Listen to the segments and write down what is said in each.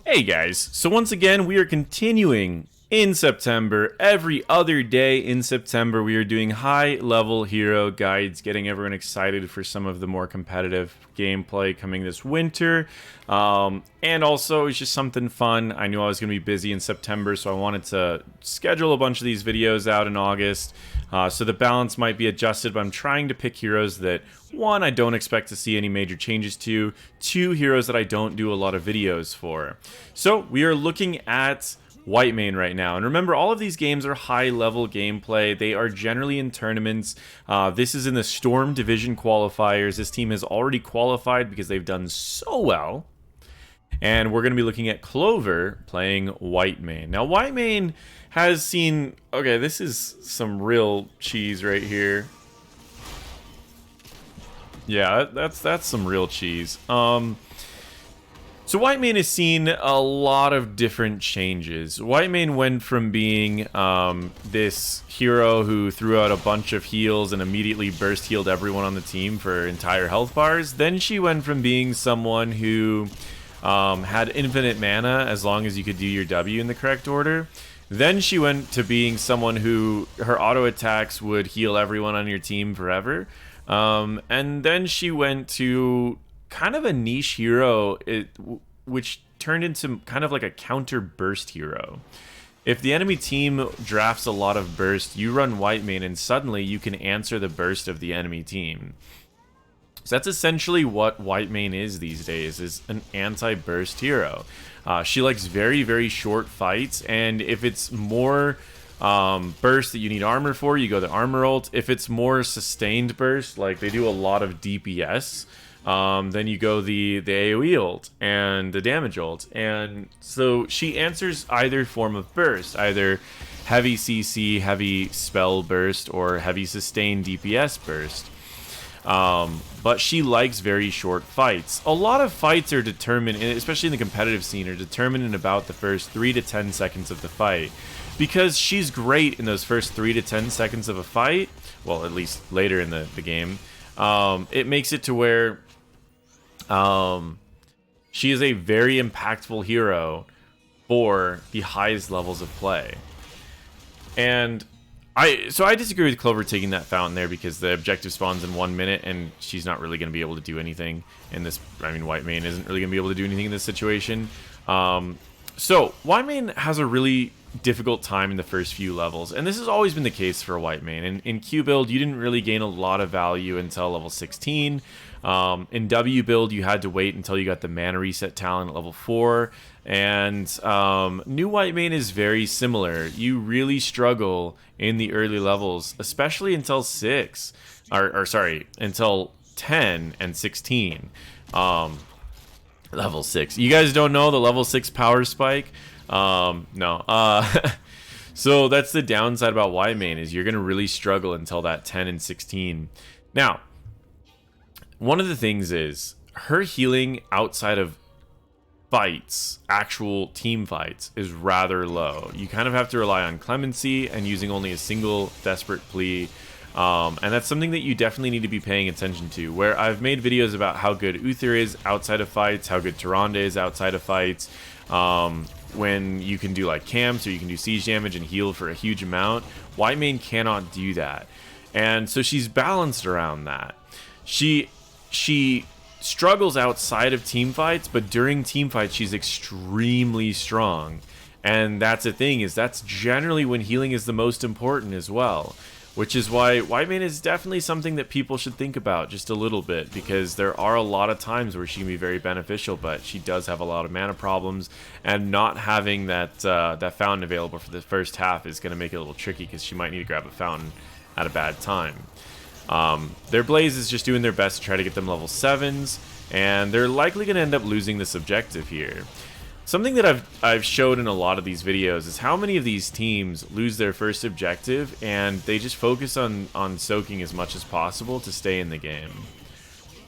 Hey guys, so once again we are continuing in September. Every other day in September we are doing high level hero guides, getting everyone excited for some of the more competitive gameplay coming this winter. And also it's just something fun. I knew I was going to be busy in September, so I wanted to schedule a bunch of these videos out in August. So the balance might be adjusted, but I'm trying to pick heroes that, one, I don't expect to see any major changes to, two, heroes that I don't do a lot of videos for. So we are looking at Whitemane right now. And remember, all of these games are high-level gameplay. They are generally in tournaments. This is in the Storm Division qualifiers. This team has already qualified because they've done so well. And we're going to be looking at Clover playing Whitemane. Now, Whitemane has seen... Okay, this is some real cheese right here. Yeah, that's some real cheese. So Whitemane has seen a lot of different changes. Whitemane went from being this hero who threw out a bunch of heals and immediately burst healed everyone on the team for entire health bars. Then she went from being someone who had infinite mana as long as you could do your W in the correct order. Then she went to being someone who her auto attacks would heal everyone on your team forever. And then she went to kind of a niche hero, which turned into kind of like a counter burst hero. If the enemy team drafts a lot of burst, you run Whitemane and suddenly you can answer the burst of the enemy team. So that's essentially what Whitemane is these days, is an anti-burst hero. She likes very, very short fights, and if it's more burst that you need armor for, you go the armor ult. If it's more sustained burst, like they do a lot of DPS, then you go the AoE ult and the damage ult. And so she answers either form of burst, either heavy CC, heavy spell burst, or heavy sustained DPS burst. But she likes very short fights. A lot of fights are determined, especially in the competitive scene, are determined in about the first 3 to 10 seconds of the fight. Because she's great in those first 3 to 10 seconds of a fight, well, at least later in the game, it makes it to where she is a very impactful hero for the highest levels of play. And I disagree with Clover taking that fountain there, because the objective spawns in 1 minute and she's not really going to be able to do anything in this. I mean, Whitemane isn't really going to be able to do anything in this situation. So Whitemane has a really difficult time in the first few levels, and this has always been the case for Whitemane. In Q build, you didn't really gain a lot of value until level 16. In W build, you had to wait until you got the mana reset talent at level 4. And new Whitemane is very similar. You really struggle in the early levels, especially until 6, or sorry, until 10 and 16. Level 6. You guys don't know the level 6 power spike? No. So that's the downside about Whitemane, is you're going to really struggle until that 10 and 16. Now, one of the things is her healing outside of fights, actual team fights, is rather low. You kind of have to rely on clemency and using only a single desperate plea. And that's something that you definitely need to be paying attention to, where I've made videos about how good Uther is outside of fights, how good Tyrande is outside of fights, when you can do like camps or you can do siege damage and heal for a huge amount. Whitemane cannot do that, and so she's balanced around that. She struggles outside of team fights, but during team fights she's extremely strong. And that's the thing, is that's generally when healing is the most important as well, which is why Whitemane is definitely something that people should think about just a little bit, because there are a lot of times where she can be very beneficial, but she does have a lot of mana problems, and not having that that fountain available for the first half is going to make it a little tricky, because she might need to grab a fountain at a bad time. Their Blaze is just doing their best to try to get them level 7s, and they're likely going to end up losing this objective here. Something that I've showed in a lot of these videos is how many of these teams lose their first objective and they just focus on soaking as much as possible to stay in the game.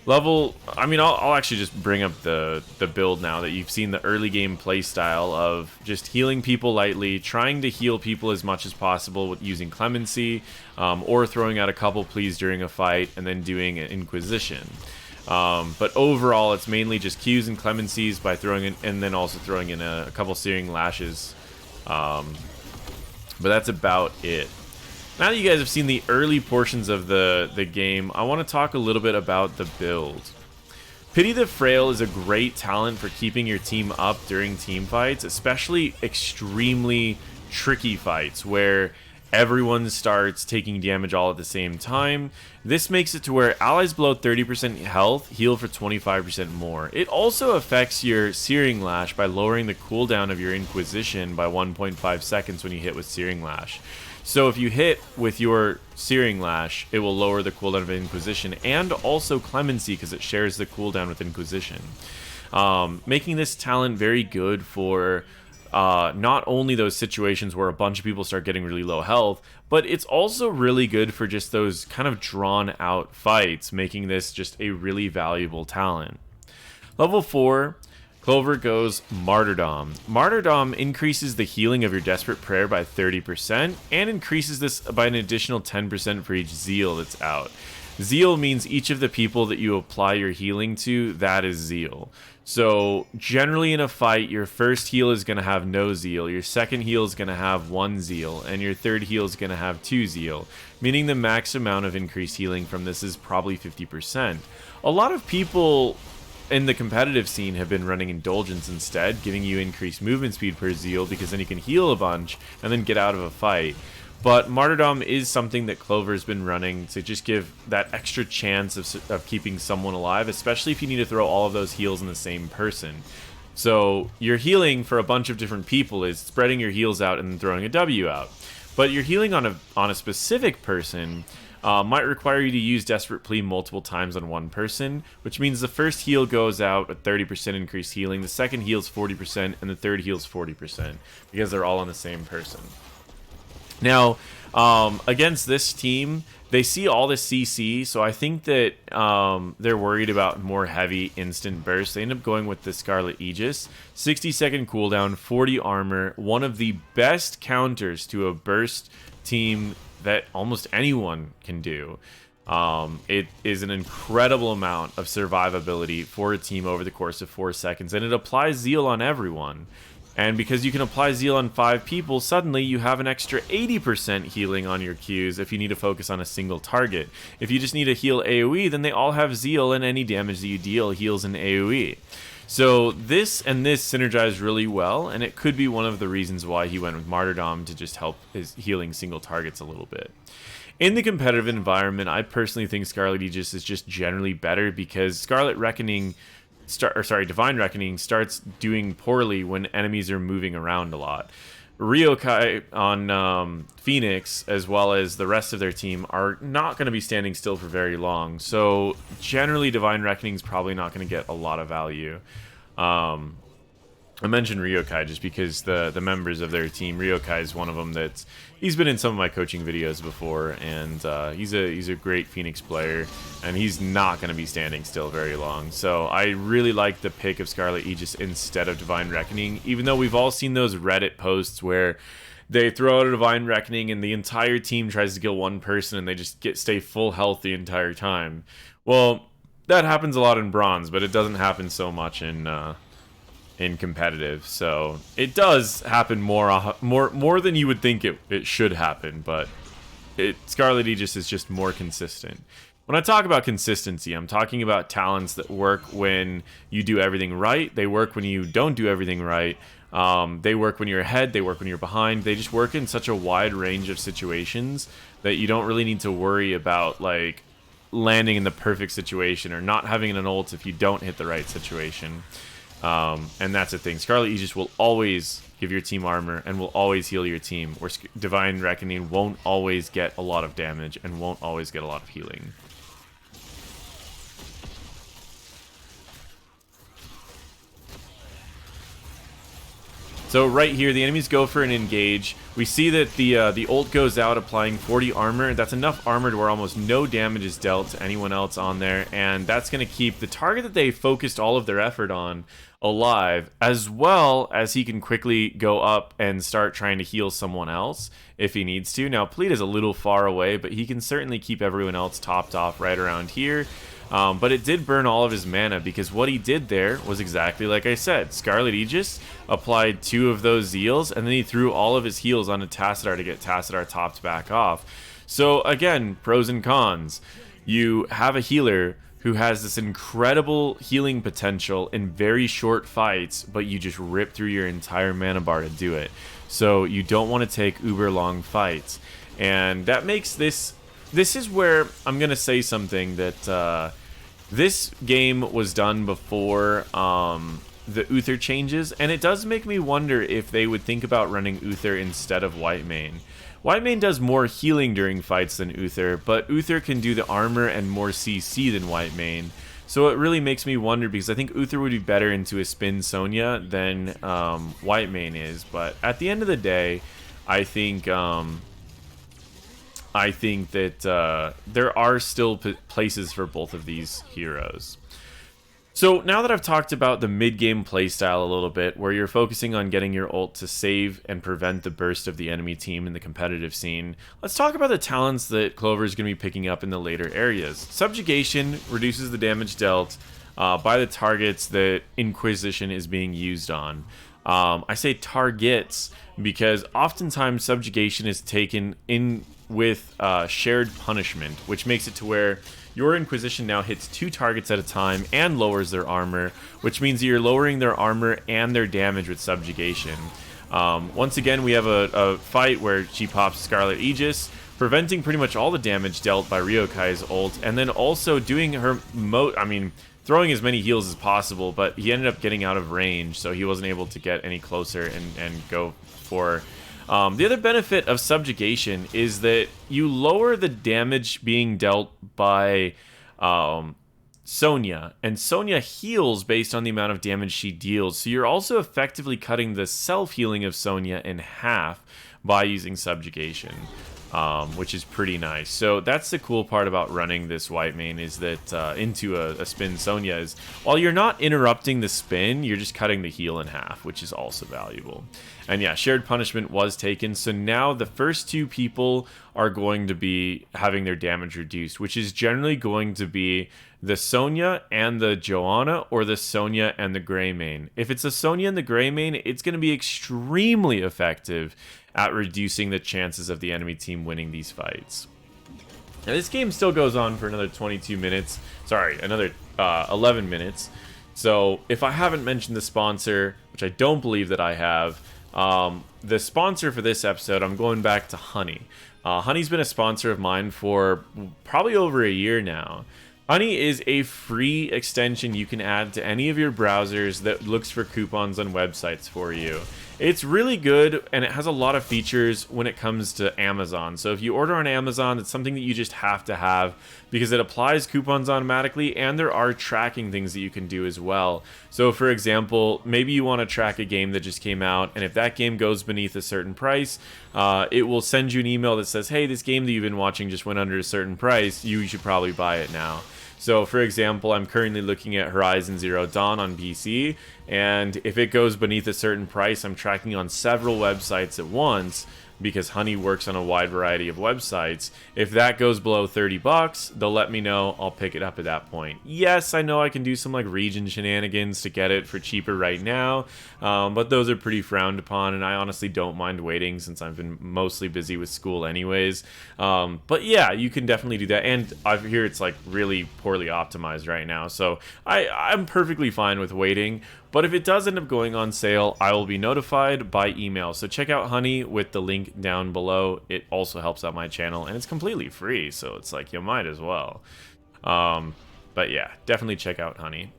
I'll actually just bring up the build now that you've seen the early game play style of just healing people lightly, trying to heal people as much as possible with using clemency, or throwing out a couple pleas during a fight, and then doing an Inquisition. But overall, it's mainly just Qs and clemencies by throwing in, and then also throwing in a couple searing lashes. But that's about it. Now that you guys have seen the early portions of the game, I want to talk a little bit about the build. Pity the Frail is a great talent for keeping your team up during team fights, especially extremely tricky fights where everyone starts taking damage all at the same time. This makes it to where allies below 30% health heal for 25% more. It also affects your Searing Lash by lowering the cooldown of your Inquisition by 1.5 seconds when you hit with Searing Lash. So if you hit with your Searing Lash, it will lower the cooldown of Inquisition and also Clemency because it shares the cooldown with Inquisition. Making this talent very good for not only those situations where a bunch of people start getting really low health, but it's also really good for just those kind of drawn out fights, making this just a really valuable talent. Level 4, Clover goes Martyrdom. Martyrdom increases the healing of your Desperate Prayer by 30% and increases this by an additional 10% for each Zeal that's out. Zeal means each of the people that you apply your healing to, that is Zeal. So generally in a fight, your first heal is going to have no Zeal, your second heal is going to have 1 Zeal, and your third heal is going to have 2 Zeal, meaning the max amount of increased healing from this is probably 50%. A lot of people in the competitive scene have been running Indulgence instead, giving you increased movement speed per Zeal because then you can heal a bunch and then get out of a fight. But Martyrdom is something that Clover's been running to just give that extra chance of keeping someone alive, especially if you need to throw all of those heals in the same person. So your healing for a bunch of different people is spreading your heals out and then throwing a W out. But your healing on a specific person might require you to use Desperate Plea multiple times on one person, which means the first heal goes out at 30% increased healing, the second heals 40%, and the third heals 40%, because they're all on the same person. Now, against this team, they see all the CC, so I think that they're worried about more heavy instant burst. They end up going with the Scarlet Aegis. 60-second cooldown, 40 armor, one of the best counters to a burst team that almost anyone can do. It is an incredible amount of survivability for a team over the course of 4 seconds, and it applies Zeal on everyone. And because you can apply Zeal on 5 people, suddenly you have an extra 80% healing on your Qs if you need to focus on a single target. If you just need to heal AoE, then they all have Zeal, and any damage that you deal heals in AoE. So this and this synergize really well, and it could be one of the reasons why he went with Martyrdom to just help his healing single targets a little bit. In the competitive environment, I personally think Scarlet Aegis is just generally better because Scarlet Reckoning... Divine Reckoning starts doing poorly when enemies are moving around a lot. Ryokai on Phoenix, as well as the rest of their team, are not going to be standing still for very long. So generally, Divine Reckoning is probably not going to get a lot of value. I mentioned Ryokai just because the members of their team, Ryokai is one of them he's been in some of my coaching videos before, and he's a great Phoenix player, and he's not going to be standing still very long. So I really like the pick of Scarlet Aegis instead of Divine Reckoning, even though we've all seen those Reddit posts where they throw out a Divine Reckoning and the entire team tries to kill one person and they just stay full health the entire time. Well, that happens a lot in Bronze, but it doesn't happen so much in competitive. So it does happen more than you would think it should happen, but Scarlet Aegis is just more consistent. When I talk about consistency, I'm talking about talents that work when you do everything right. They work when you don't do everything right. They work when you're ahead. They work when you're behind. They just work in such a wide range of situations that you don't really need to worry about like landing in the perfect situation or not having an ult if you don't hit the right situation. And that's the thing. Scarlet Aegis will always give your team armor and will always heal your team, where Divine Reckoning won't always get a lot of damage and won't always get a lot of healing. So right here, the enemies go for an engage. We see that the ult goes out, applying 40 armor. That's enough armor to where almost no damage is dealt to anyone else on there, and that's going to keep the target that they focused all of their effort on alive, as well as he can quickly go up and start trying to heal someone else if he needs to. Now, Pleat is a little far away, but he can certainly keep everyone else topped off right around here. But it did burn all of his mana, because what he did there was exactly like I said. Scarlet Aegis applied 2 of those Zeals, and then he threw all of his heals onto Tassadar to get Tassadar topped back off. So again, pros and cons. You have a healer who has this incredible healing potential in very short fights, but you just rip through your entire mana bar to do it. So you don't want to take uber long fights. And that makes this is where I'm going to say something that this game was done before the Uther changes, and it does make me wonder if they would think about running Uther instead of Whitemane. Whitemane does more healing during fights than Uther, but Uther can do the armor and more CC than Whitemane. So it really makes me wonder, because I think Uther would be better into a Spin Sonya than Whitemane is. But at the end of the day, I think that there are still places for both of these heroes. So now that I've talked about the mid-game playstyle a little bit, where you're focusing on getting your ult to save and prevent the burst of the enemy team in the competitive scene, let's talk about the talents that Clover is going to be picking up in the later areas. Subjugation reduces the damage dealt by the targets that Inquisition is being used on. I say targets because oftentimes Subjugation is taken in with shared punishment, which makes it to where your Inquisition now hits 2 targets at a time and lowers their armor, which means you're lowering their armor and their damage with Subjugation. Once again, we have a fight where she pops Scarlet Aegis, preventing pretty much all the damage dealt by Ryokai's ult, and then also doing her throwing as many heals as possible, but he ended up getting out of range, so he wasn't able to get any closer and go for... the other benefit of Subjugation is that you lower the damage being dealt by Sonya, and Sonya heals based on the amount of damage she deals, so you're also effectively cutting the self-healing of Sonya in half by using Subjugation, which is pretty nice. So that's the cool part about running this Whitemane, is that into a Spin Sonya is, while you're not interrupting the spin, you're just cutting the heal in half, which is also valuable. And yeah, shared punishment was taken, so now the first 2 people are going to be having their damage reduced, which is generally going to be the Sonya and the Johanna, or the Sonya and the Greymane. If it's a Sonya and the Greymane, it's going to be extremely effective at reducing the chances of the enemy team winning these fights. Now, this game still goes on for another 22 minutes. Sorry, another 11 minutes. So if I haven't mentioned the sponsor, which I don't believe that I have, the sponsor for this episode, I'm going back to Honey. Honey's been a sponsor of mine for probably over a year now. Honey is a free extension you can add to any of your browsers that looks for coupons on websites for you. It's really good, and it has a lot of features when it comes to Amazon. So if you order on Amazon, it's something that you just have to have, because it applies coupons automatically, and there are tracking things that you can do as well. So for example, maybe you want to track a game that just came out, and if that game goes beneath a certain price, it will send you an email that says, hey, this game that you've been watching just went under a certain price, you should probably buy it now. So for example, I'm currently looking at Horizon Zero Dawn on PC, and if it goes beneath a certain price, I'm tracking on several websites at once, because Honey works on a wide variety of websites. If that goes below $30, they'll let me know. I'll pick it up at that point. Yes, I know I can do some like region shenanigans to get it for cheaper right now, but those are pretty frowned upon, and I honestly don't mind waiting since I've been mostly busy with school anyways. But yeah, you can definitely do that, and I hear it's like really poorly optimized right now, so I'm perfectly fine with waiting. But if it does end up going on sale, I will be notified by email. So check out Honey with the link down below. It also helps out my channel, and it's completely free, so it's like you might as well. But yeah, definitely check out Honey.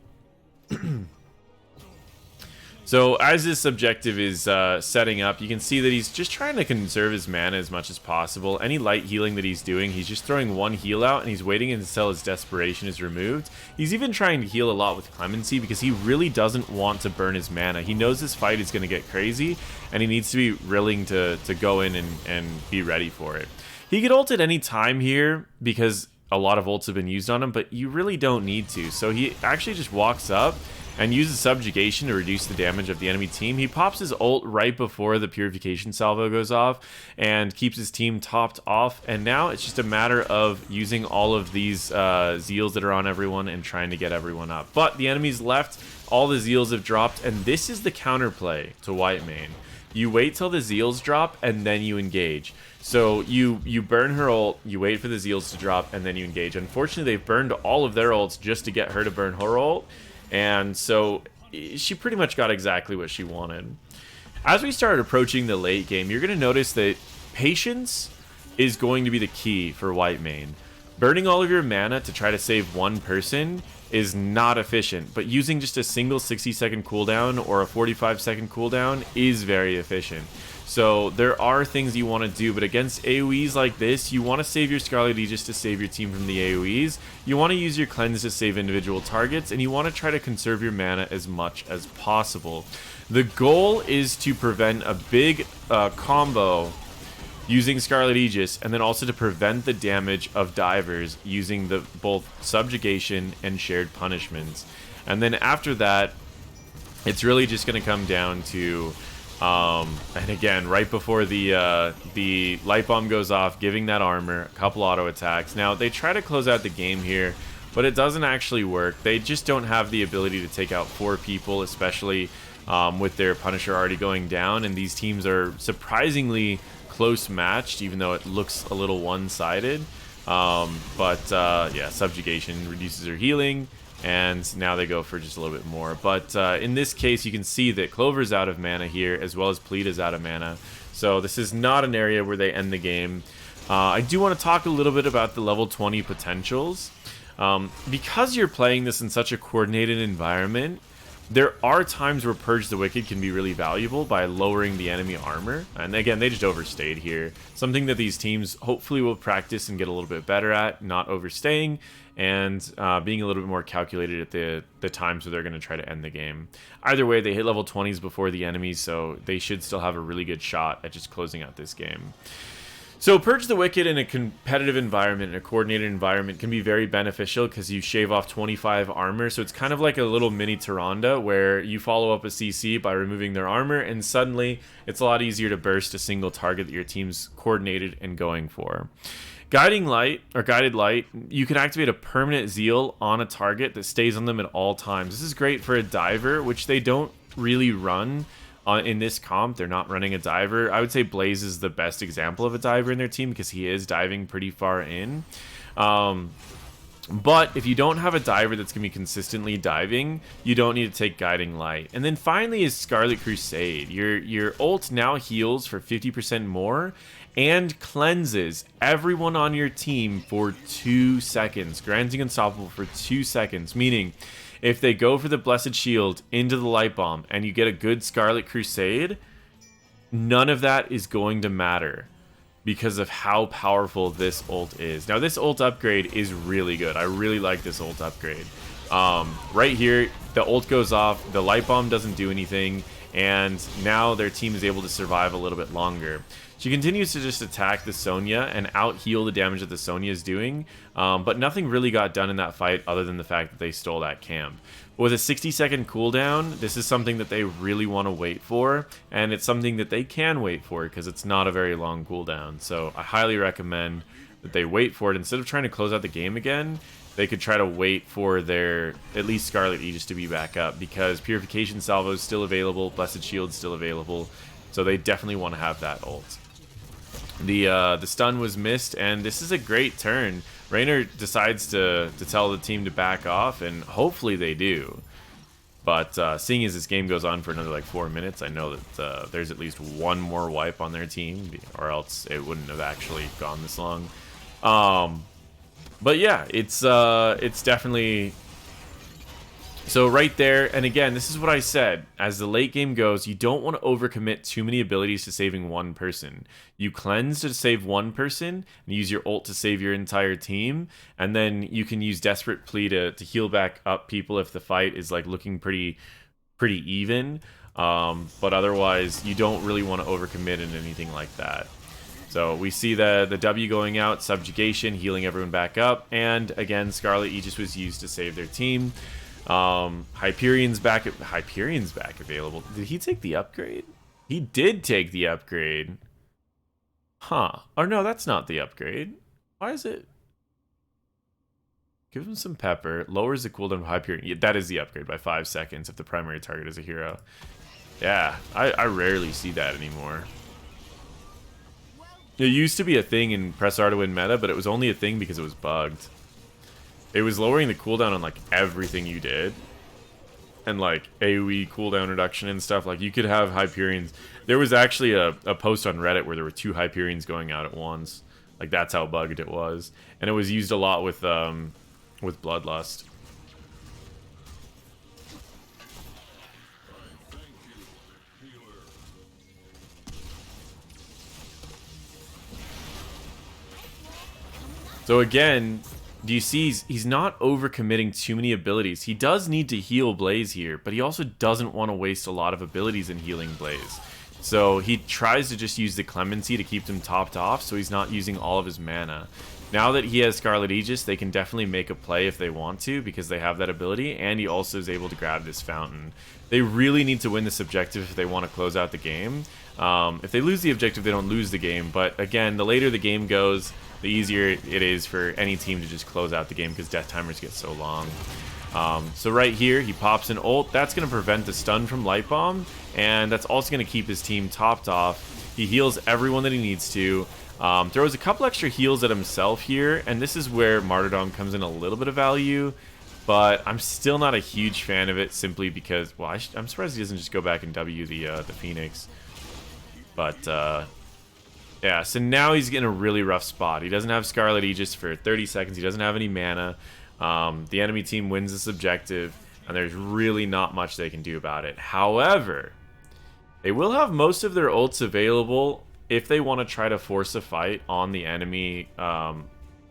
So as this objective is setting up, you can see that he's just trying to conserve his mana as much as possible. Any light healing that he's doing, he's just throwing one heal out, and he's waiting until his desperation is removed. He's even trying to heal a lot with Clemency, because he really doesn't want to burn his mana. He knows this fight is going to get crazy, and he needs to be willing to go in and be ready for it. He could ult at any time here, because a lot of ults have been used on him, but you really don't need to. So he actually just walks up, and uses subjugation to reduce the damage of the enemy team. He pops his ult right before the purification salvo goes off and keeps his team topped off, and now it's just a matter of using all of these zeals that are on everyone and trying to get everyone up. But the enemy's left, all the zeals have dropped, and this is the counterplay to Whitemane. You wait till the zeals drop and then you engage. So you burn her ult, you wait for the zeals to drop, and then you engage. Unfortunately, they've burned all of their ults just to get her to burn her ult, and so she pretty much got exactly what she wanted. As we start approaching the late game, you're going to notice that patience is going to be the key for Whitemane. Burning all of your mana to try to save one person is not efficient, but using just a single 60-second cooldown or a 45-second cooldown is very efficient. So there are things you want to do, but against AoEs like this, you want to save your Scarlet Aegis to save your team from the AoEs. You want to use your cleanse to save individual targets, and you want to try to conserve your mana as much as possible. The goal is to prevent a big combo using Scarlet Aegis, and then also to prevent the damage of divers using the both subjugation and shared punishments. And then after that, it's really just going to come down to and again, right before the light bomb goes off, giving that armor, a couple auto attacks. Now they try to close out the game here, but it doesn't actually work. They just don't have the ability to take out 4 people, especially with their Punisher already going down, and these teams are surprisingly close matched, even though it looks a little one-sided. Yeah, subjugation reduces her healing, and now they go for just a little bit more. But in this case, you can see that Clover's out of mana here, as well as Pleata's out of mana. So this is not an area where they end the game. I do want to talk a little bit about the level 20 potentials. Because you're playing this in such a coordinated environment, there are times where Purge the Wicked can be really valuable by lowering the enemy armor. And again, they just overstayed here. Something that these teams hopefully will practice and get a little bit better at, not overstaying, and being a little bit more calculated at the times where they're going to try to end the game. Either way, they hit level 20s before the enemies, so they should still have a really good shot at just closing out this game. So Purge the Wicked in a competitive environment, in a coordinated environment, can be very beneficial because you shave off 25 armor. So it's kind of like a little mini Tyrande where you follow up a CC by removing their armor, and suddenly it's a lot easier to burst a single target that your team's coordinated and going for. Guiding Light, or Guided Light, you can activate a permanent zeal on a target that stays on them at all times. This is great for a diver, which they don't really run. In this comp, they're not running a diver. I would say Blaze is the best example of a diver in their team because he is diving pretty far in. But if you don't have a diver that's going to be consistently diving, you don't need to take Guiding Light. And then finally is Scarlet Crusade. Your ult now heals for 50% more and cleanses everyone on your team for 2 seconds, granting Unstoppable for 2 seconds, meaning if they go for the Blessed Shield into the Light Bomb and you get a good Scarlet Crusade, none of that is going to matter because of how powerful this ult is. Now, this ult upgrade is really good. I really like this ult upgrade. Right here, the ult goes off, the Light Bomb doesn't do anything, and now their team is able to survive a little bit longer. She continues to just attack the Sonya and out-heal the damage that the Sonya is doing, but nothing really got done in that fight other than the fact that they stole that camp. With a 60-second cooldown, this is something that they really want to wait for, and it's something that they can wait for because it's not a very long cooldown. So I highly recommend that they wait for it. Instead of trying to close out the game again, they could try to wait for their, at least Scarlet Aegis to be back up, because Purification Salvo is still available, Blessed Shield is still available, so they definitely want to have that ult. The stun was missed, and this is a great turn. Raynor decides to tell the team to back off, and hopefully they do. But seeing as this game goes on for another like 4 minutes, I know that there's at least one more wipe on their team, or else it wouldn't have actually gone this long. But yeah, it's definitely... So right there, and again, this is what I said, as the late game goes, you don't want to overcommit too many abilities to saving one person. You cleanse to save one person, and use your ult to save your entire team, and then you can use Desperate Plea to heal back up people if the fight is like looking pretty even, but otherwise, you don't really want to overcommit in anything like that. So we see the W going out, Subjugation, healing everyone back up, and again, Scarlet Aegis was used to save their team. Hyperion's back available. Did he take the upgrade? He did take the upgrade. Huh. Or no, that's not the upgrade. Why is it? Give him some pepper. Lowers the cooldown of Hyperion. Yeah, that is the upgrade by 5 seconds if the primary target is a hero. Yeah, I rarely see that anymore. It used to be a thing in Press R to Win meta, but it was only a thing because it was bugged. It was lowering the cooldown on like everything you did. And like AoE cooldown reduction and stuff. Like you could have Hyperions. There was actually a post on Reddit where there were 2 Hyperions going out at once. Like that's how bugged it was. And it was used a lot with Bloodlust. So again, do you see he's not overcommitting too many abilities. He does need to heal Blaze here, but he also doesn't want to waste a lot of abilities in healing Blaze. So he tries to just use the Clemency to keep him topped off, so he's not using all of his mana. Now that he has Scarlet Aegis, they can definitely make a play if they want to, because they have that ability, and he also is able to grab this fountain. They really need to win this objective if they want to close out the game. If they lose the objective, they don't lose the game, but again, the later the game goes, the easier it is for any team to just close out the game because death timers get so long. So right here, he pops an ult. That's going to prevent the stun from Light Bomb, and that's also going to keep his team topped off. He heals everyone that he needs to. Throws a couple extra heals at himself here, and this is where Martyrdom comes in a little bit of value, but I'm still not a huge fan of it simply because, well, I'm surprised he doesn't just go back and W the Phoenix. But, yeah, so now he's in a really rough spot. He doesn't have Scarlet Aegis for 30 seconds. He doesn't have any mana. The enemy team wins this objective, and there's really not much they can do about it. However, they will have most of their ults available if they want to try to force a fight on the enemy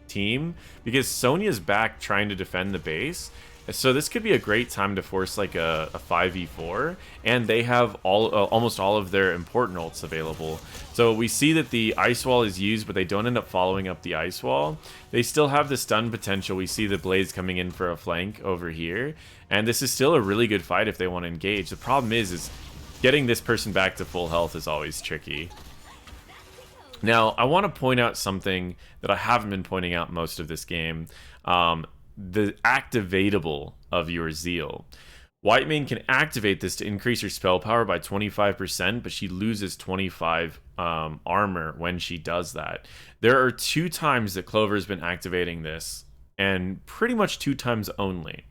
team, because Sonya's back trying to defend the base. So this could be a great time to force like a 5v4, and they have almost all of their important ults available. So we see that the Ice Wall is used, but they don't end up following up the Ice Wall. They still have the stun potential. We see the Blaze coming in for a flank over here, and this is still a really good fight if they want to engage. The problem is getting this person back to full health is always tricky. Now, I want to point out something that I haven't been pointing out most of this game. The activatable of your Zeal. Whitemane can activate this to increase her spell power by 25%, but she loses 25 armor when she does that. There are 2 times that Clover's been activating this, and pretty much 2 times only.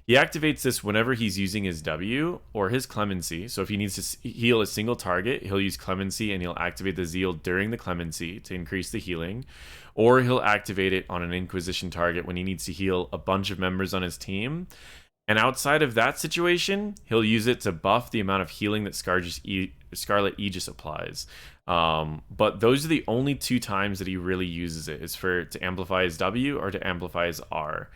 He activates this whenever he's using his W or his Clemency. So if he needs to heal a single target, he'll use Clemency and he'll activate the Zeal during the Clemency to increase the healing. Or he'll activate it on an Inquisition target when he needs to heal a bunch of members on his team. And outside of that situation, he'll use it to buff the amount of healing that Scarlet Aegis applies. But those are the only 2 times that he really uses it. Is to amplify his W or to amplify his R.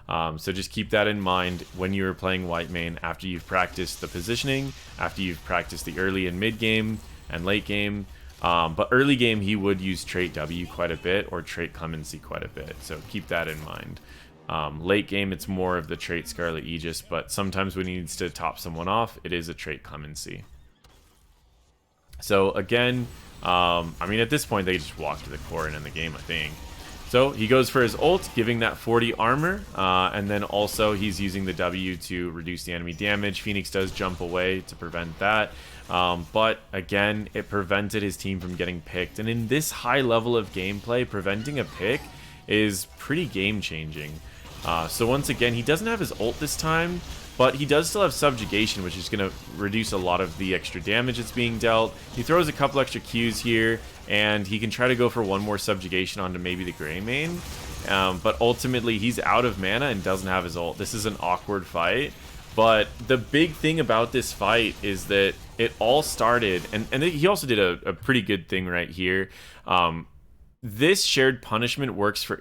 So just keep that in mind when you're playing Whitemane after you've practiced the positioning, after you've practiced the early and mid game and late game. But early game, he would use trait W quite a bit or trait Clemency quite a bit. So keep that in mind. Late game, it's more of the trait Scarlet Aegis, but sometimes when he needs to top someone off, it is a trait Clemency. So again, I mean, at this point, they just walk to the core and end the game, I think. So he goes for his ult, giving that 40 armor, and then also he's using the W to reduce the enemy damage. Phoenix does jump away to prevent that, but again, it prevented his team from getting picked. And in this high level of gameplay, preventing a pick is pretty game-changing. So once again, he doesn't have his ult this time, but he does still have Subjugation, which is going to reduce a lot of the extra damage that's being dealt. He throws a couple extra Qs here, and he can try to go for one more Subjugation onto maybe the Greymane. But ultimately, he's out of mana and doesn't have his ult. This is an awkward fight. But the big thing about this fight is that it all started, and he also did a pretty good thing right here. This shared punishment works for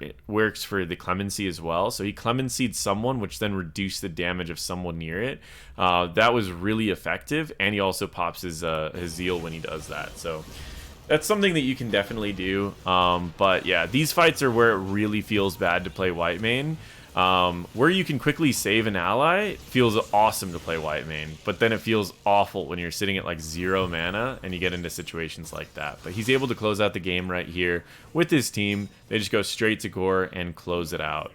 the Clemency as well. So he Clemencied someone, which then reduced the damage of someone near it. That was really effective, and he also pops his Zeal when he does that. So that's something that you can definitely do. But yeah, these fights are where it really feels bad to play Whitemane. where you can quickly save an ally, feels awesome to play Whitemane, but then it feels awful when you're sitting at like 0 mana and you get into situations like that. But he's able to close out the game right here with his team. They just go straight to core and close it out.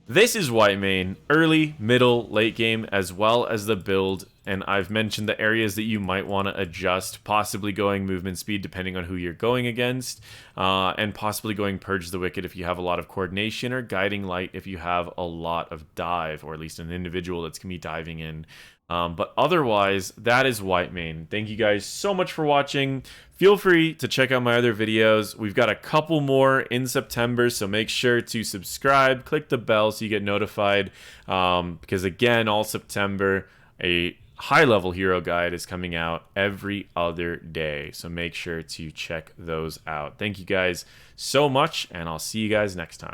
This is Whitemane, early, middle, late game, as well as the build, and I've mentioned the areas that you might want to adjust, possibly going movement speed depending on who you're going against, and possibly going Purge the Wicked if you have a lot of coordination, or Guiding Light if you have a lot of dive, or at least an individual that's going to be diving in. But otherwise, that is Whitemane. Thank you guys so much for watching. Feel free to check out my other videos. We've got a couple more in September, so make sure to subscribe, click the bell so you get notified. Because again, all September, a high-level hero guide is coming out every other day. So make sure to check those out. Thank you guys so much, and I'll see you guys next time.